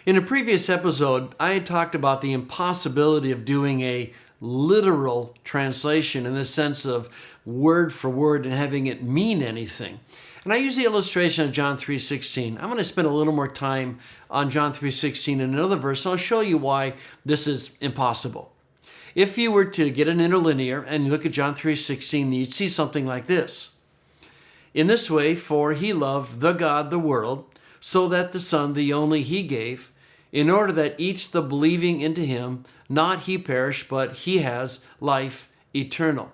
In a previous episode, I had talked about the impossibility of doing a literal translation in the sense of word for word and having it mean anything. And I use the illustration of John 3:16. I'm going to spend a little more time on John 3:16 in another verse, and I'll show you why this is impossible. If you were to get an interlinear and you look at John 3:16, you'd see something like this. In this way, for he loved the God, the world, so that the Son, the only he gave, in order that each the believing into him, not he perish, but he has life eternal.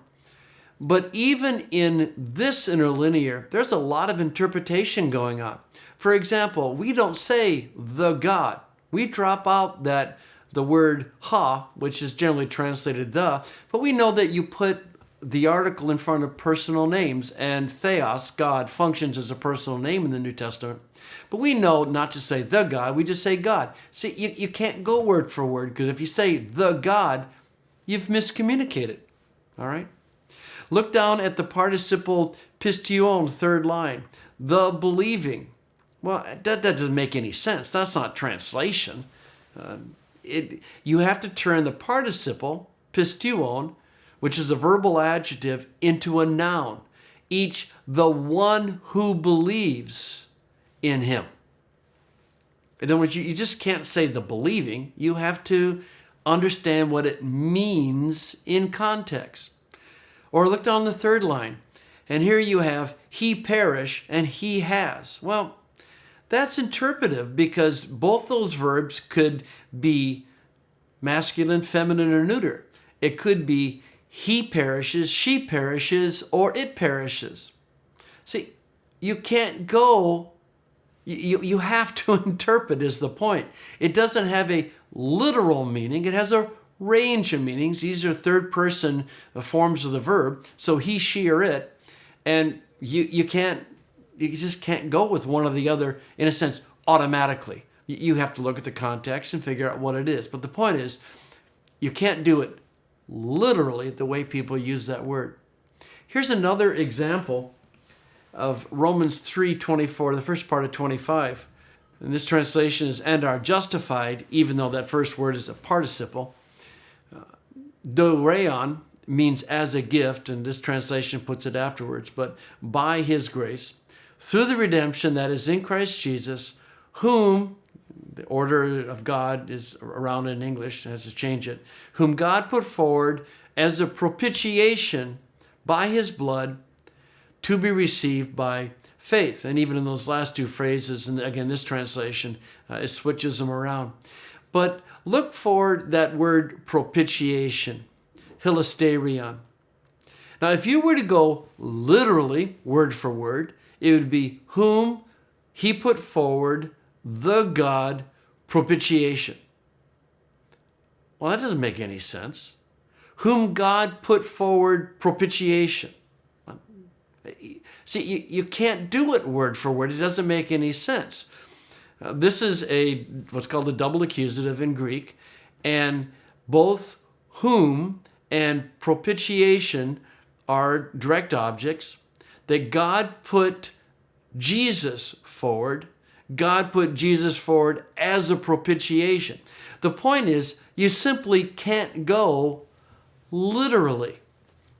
But even in this interlinear, there's a lot of interpretation going on. For example, we don't say the God. We drop out the word ha, which is generally translated the, but we know that you put the article in front of personal names, and theos, God, functions as a personal name in the New Testament. But we know not to say the God, we just say God. See, you can't go word for word, because if you say the God, you've miscommunicated. All right? Look down at the participle pistion, third line, the believing. Well, that doesn't make any sense. That's not translation. You have to turn the participle, pistion, which is a verbal adjective, into a noun. Each, the one who believes in him. In other words, you just can't say the believing. You have to understand what it means in context. Or look down the third line, and here you have he perish and he has. Well, that's interpretive because both those verbs could be masculine, feminine, or neuter. It could be he perishes, she perishes, or it perishes. See, you can't go, you have to interpret is the point. It doesn't have a literal meaning, it has a range of meanings. These are third person forms of the verb, so he, she, or it, and you just can't go with one or the other in a sense automatically. You have to look at the context and figure out what it is. But the point is, you can't do it literally the way people use that word. Here's another example of Romans 3:24, the first part of 25. And this translation is and are justified, even though that first word is a participle. Doreon means as a gift, and this translation puts it afterwards, but by his grace, through the redemption that is in Christ Jesus, whom, the order of God is around in English, has to change it, whom God put forward as a propitiation by his blood to be received by faith. And even in those last two phrases, and again, this translation, it switches them around. But look for that word propitiation, hilasterion. Now, if you were to go literally, word for word, it would be whom he put forward the God propitiation. Well, that doesn't make any sense. Whom God put forward propitiation. See, you can't do it word for word. It doesn't make any sense. This is what's called a double accusative in Greek, and both whom and propitiation are direct objects that God put Jesus forward. God put Jesus forward as a propitiation. The point is, you simply can't go literally.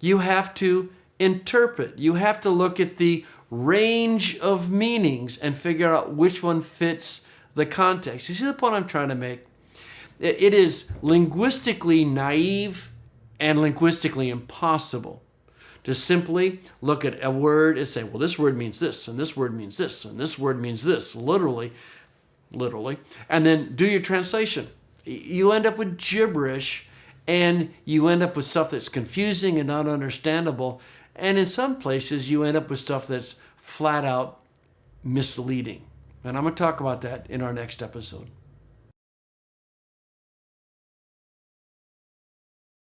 You have to interpret. You have to look at the range of meanings and figure out which one fits the context. You see the point I'm trying to make? It is linguistically naive and linguistically impossible to simply look at a word and say, well, this word means this, and this word means this, and this word means this, literally, and then do your translation. You end up with gibberish, and you end up with stuff that's confusing and not understandable, and in some places you end up with stuff that's flat out misleading. And I'm going to talk about that in our next episode.